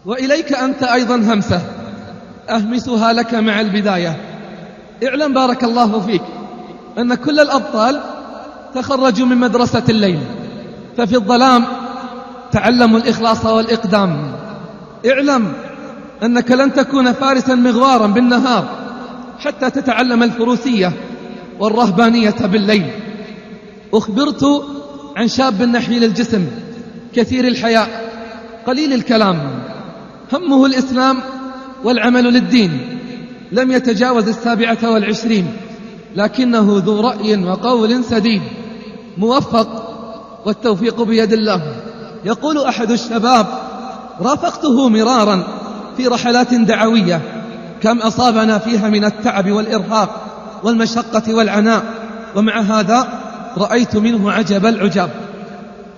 وإليك أنت أيضا همسة أهمسها لك مع البداية. اعلم بارك الله فيك أن كل الأبطال تخرجوا من مدرسة الليل، ففي الظلام تعلموا الإخلاص والإقدام. اعلم أنك لن تكون فارسا مغوارا بالنهار حتى تتعلم الفروسية والرهبانية بالليل. أخبرت عن شاب نحيل الجسم كثير الحياء قليل الكلام، همه الإسلام والعمل للدين، لم يتجاوز 27، لكنه ذو رأي وقول سديد، موفق والتوفيق بيد الله. يقول أحد الشباب: رافقته مرارا في رحلات دعوية، كم أصابنا فيها من التعب والإرهاق والمشقة والعناء، ومع هذا رأيت منه عجب العجاب.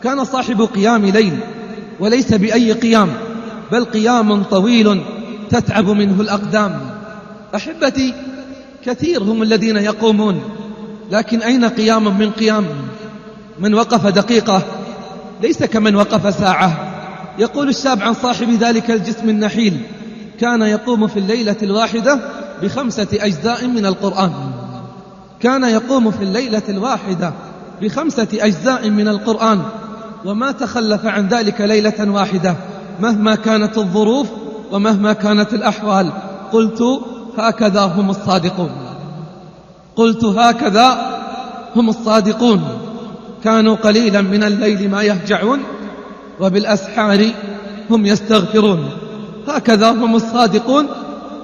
كان صاحب قيام ليل، وليس بأي قيام، بل قيام طويل تتعب منه الأقدام. أحبتي، كثير هم الذين يقومون، لكن أين قيام من قيام؟ من وقف دقيقة ليس كمن وقف ساعة. يقول الشاب عن صاحب ذلك الجسم النحيل: كان يقوم في الليلة الواحدة ب5 أجزاء من القرآن. كان يقوم في الليلة الواحدة ب5 أجزاء من القرآن، وما تخلف عن ذلك ليلة واحدة مهما كانت الظروف ومهما كانت الأحوال. قلت: هكذا هم الصادقون. قلت: هكذا هم الصادقون. كانوا قليلا من الليل ما يهجعون، وبالأسحار هم يستغفرون. هكذا هم الصادقون.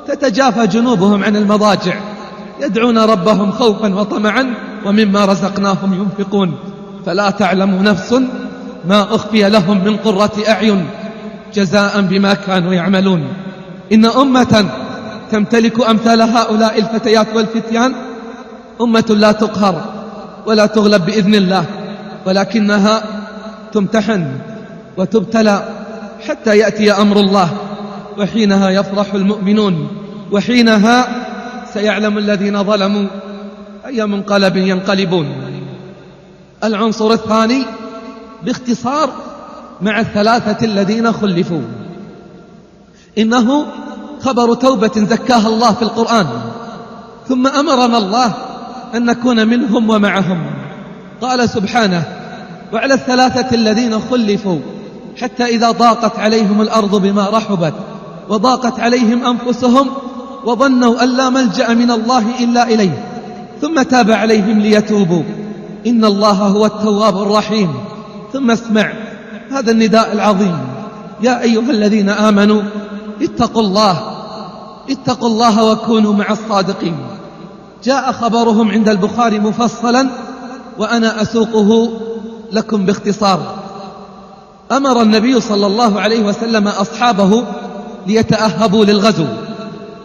تتجافى جنوبهم عن المضاجع، يدعون ربهم خوفا وطمعا، ومما رزقناهم ينفقون. فلا تعلم نفس ما أخفي لهم من قرة أعين جزاء بما كانوا يعملون. إن أمة تمتلك أمثال هؤلاء الفتيات والفتيان أمة لا تقهر ولا تغلب بإذن الله، ولكنها تمتحن وتبتلى حتى يأتي أمر الله، وحينها يفرح المؤمنون، وحينها سيعلم الذين ظلموا أي منقلب ينقلبون. العنصر الثاني باختصار مع ال3 الذين خلفوا، إنه خبر توبة زكاها الله في القرآن، ثم أمرنا الله أن نكون منهم ومعهم. قال سبحانه: وعلى ال3 الذين خلفوا حتى إذا ضاقت عليهم الأرض بما رحبت وضاقت عليهم أنفسهم وظنوا أن لا ملجأ من الله إلا إليه ثم تاب عليهم ليتوبوا إن الله هو التواب الرحيم. ثم اسمع هذا النداء العظيم: يا أيها الذين آمنوا اتقوا الله وكونوا مع الصادقين. جاء خبرهم عند البخاري مفصلا، وأنا أسوقه لكم باختصار. أمر النبي صلى الله عليه وسلم أصحابه ليتأهبوا للغزو،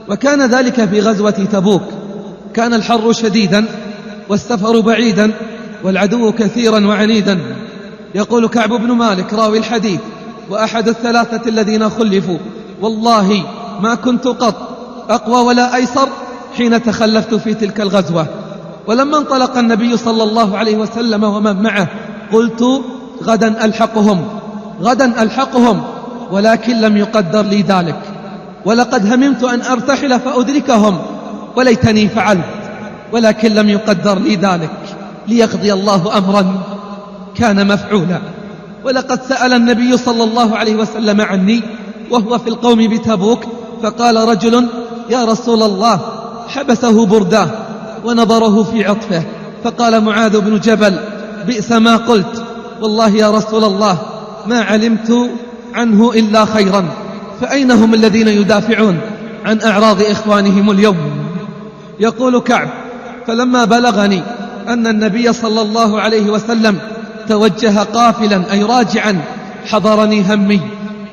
وكان ذلك في غزوة تبوك. كان الحر شديدا والسفر بعيدا والعدو كثيرا وعنيدا. يقول كعب بن مالك راوي الحديث وأحد ال3 الذين خلفوا: والله ما كنت قط أقوى ولا أيسر حين تخلفت في تلك الغزوة. ولما انطلق النبي صلى الله عليه وسلم ومن معه قلت: غدا ألحقهم، ولكن لم يقدر لي ذلك، ولقد هممت أن أرتحل فأدركهم وليتني فعلت، ولكن لم يقدر لي ذلك، ليقضي الله أمرا كان مفعولا. ولقد سأل النبي صلى الله عليه وسلم عني وهو في القوم بتبوك، فقال رجل: يا رسول الله، حبسه برداه ونظره في عطفه. فقال معاذ بن جبل: بئس ما قلت، والله يا رسول الله ما علمت عنه إلا خيرا. فأين هم الذين يدافعون عن أعراض إخوانهم اليوم؟ يقول كعب: فلما بلغني أن النبي صلى الله عليه وسلم توجه قافلا أي راجعا حضرني همي،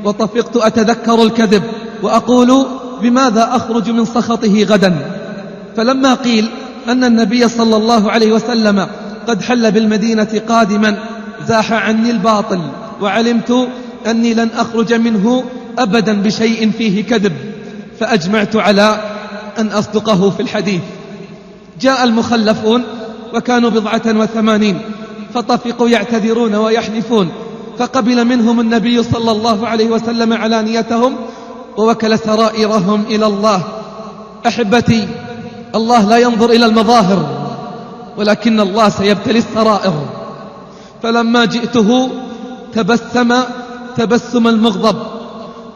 وطفقت أتذكر الكذب وأقول: بماذا أخرج من سخطه غدا؟ فلما قيل أن النبي صلى الله عليه وسلم قد حل بالمدينة قادما زاح عني الباطل، وعلمت أني لن أخرج منه أبدا بشيء فيه كذب، فأجمعت على أن أصدقه في الحديث. جاء المخلفون وكانوا 87 فطفقوا يعتذرون ويحلفون، فقبل منهم النبي صلى الله عليه وسلم علانيتهم ووكل سرائرهم إلى الله. أحبتي، الله لا ينظر إلى المظاهر، ولكن الله سيبتلي السرائر. فلما جئته تبسم تبسم المغضب،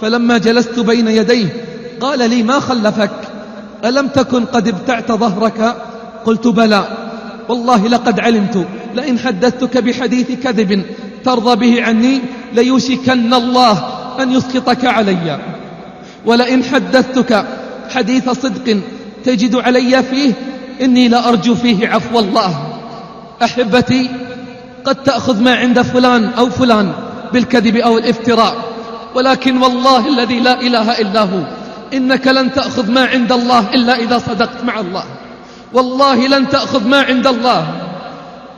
فلما جلست بين يديه قال لي: ما خلفك؟ ألم تكن قد ابتعت ظهرك؟ قلت: بلى، والله لقد علمت لئن حدثتك بحديث كذب ترضى به عني ليوشكن الله أن يسقطك علي، ولئن حدثتك حديث صدق تجد علي فيه إني لأرجو فيه عفو الله. أحبتي، قد تأخذ ما عند فلان أو فلان بالكذب أو الافتراء، ولكن والله الذي لا إله إلا هو إنك لن تأخذ ما عند الله إلا إذا صدقت مع الله. والله لن تأخذ ما عند الله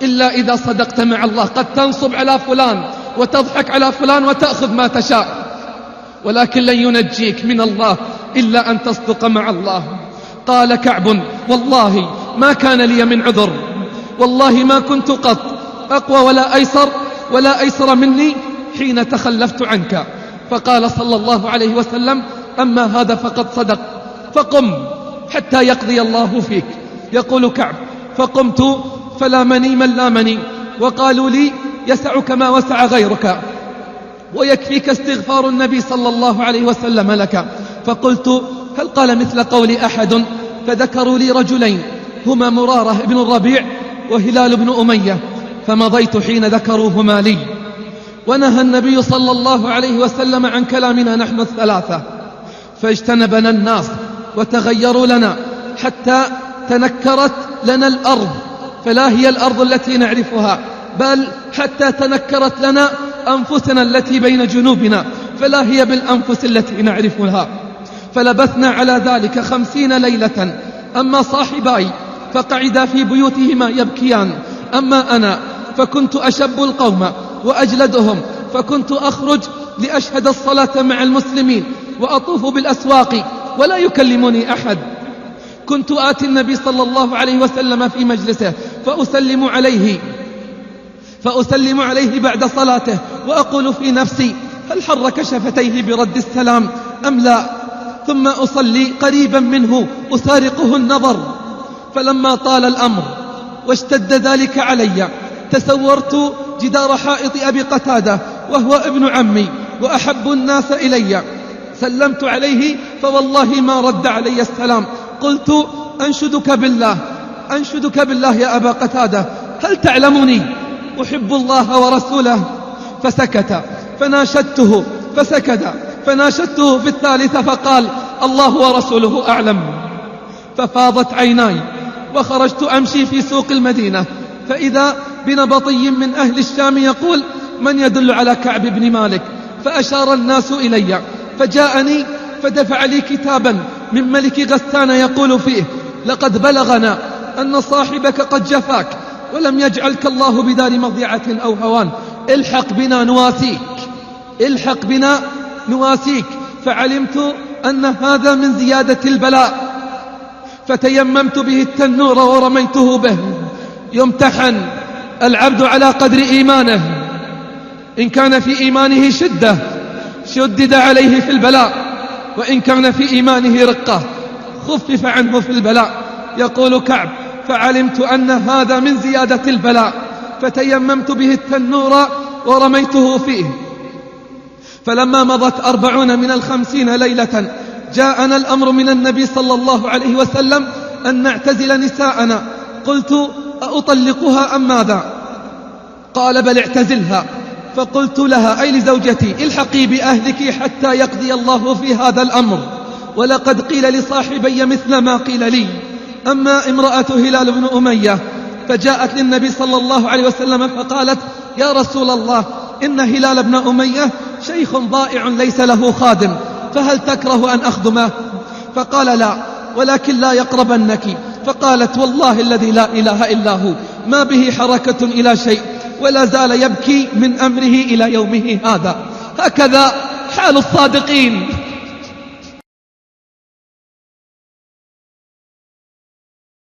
إلا إذا صدقت مع الله. قد تنصب على فلان وتضحك على فلان وتأخذ ما تشاء، ولكن لن ينجيك من الله إلا أن تصدق مع الله. قال كعب: والله ما كان لي من عذر، والله ما كنت قط أقوى ولا أيسر مني حين تخلفت عنك. فقال صلى الله عليه وسلم: أما هذا فقد صدق، فقم حتى يقضي الله فيك. يقول كعب: فقمت فلامني من لامني، وقالوا لي: يسعك ما وسع غيرك، ويكفيك استغفار النبي صلى الله عليه وسلم لك. فقلت: هل قال مثل قول أحد؟ فذكروا لي رجلين هما مرارة بن الربيع وهلال بن أمية، فمضيت حين ذكروهما لي. ونهى النبي صلى الله عليه وسلم عن كلامنا نحن الثلاثة، فاجتنبنا الناس وتغيروا لنا حتى تنكرت لنا الأرض، فلا هي الأرض التي نعرفها، بل حتى تنكرت لنا أنفسنا التي بين جنوبنا، فلا هي بالأنفس التي نعرفها. فلبثنا على ذلك 50 ليلة. أما صاحباي فقعدا في بيوتهما يبكيان، أما أنا فكنت أشب القوم وأجلدهم، فكنت أخرج لأشهد الصلاة مع المسلمين وأطوف بالأسواق ولا يكلمني أحد. كنت آتي النبي صلى الله عليه وسلم في مجلسه فأسلم عليه بعد صلاته، وأقول في نفسي: هل حرك شفتيه برد السلام أم لا؟ ثم أصلي قريبا منه أسارقه النظر. فلما طال الأمر واشتد ذلك علي تسورت جدار حائط أبي قتادة، وهو ابن عمي وأحب الناس إلي. سلمت عليه فوالله ما رد علي السلام. قلت: أنشدك بالله يا أبا قتادة، هل تعلمني أحب الله ورسوله؟ فسكت، فناشدته فسكت، فناشدته في الثالثة فقال: الله ورسوله أعلم. ففاضت عيناي وخرجت أمشي في سوق المدينة، فإذا بنبطي من أهل الشام يقول: من يدل على كعب بن مالك؟ فأشار الناس إلي، فجاءني فدفع لي كتابا من ملك غسان يقول فيه: لقد بلغنا أن صاحبك قد جفاك ولم يجعلك الله بدار مضيعة أو هوان، الحق بنا نواسيك. فعلمت أن هذا من زيادة البلاء، فتيممت به التنور ورميته به. يمتحن العبد على قدر إيمانه، إن كان في إيمانه شدة شدد عليه في البلاء، وإن كان في إيمانه رقة خفف عنه في البلاء. يقول كعب: فعلمت أن هذا من زيادة البلاء، فتيممت به التنور ورميته فيه. فلما مضت 40 من 50 ليلة جاءنا الأمر من النبي صلى الله عليه وسلم أن نعتزل نساءنا. قلت: أطلقها أم ماذا؟ قال: بل اعتزلها. فقلت لها: أي لزوجتي: الحقي بأهلك حتى يقضي الله في هذا الأمر، ولقد قيل لصاحبي مثل ما قيل لي. أما امرأة هلال بن أمية فجاءت للنبي صلى الله عليه وسلم فقالت: يا رسول الله، إن هلال بن أمية شيخ ضائع ليس له خادم، فهل تكره أن أخدمه؟ فقال: لا، ولكن لا يقربنك. فقالت: والله الذي لا إله إلا هو ما به حركة إلى شيء، ولا زال يبكي من أمره إلى يومه هذا. هكذا حال الصادقين.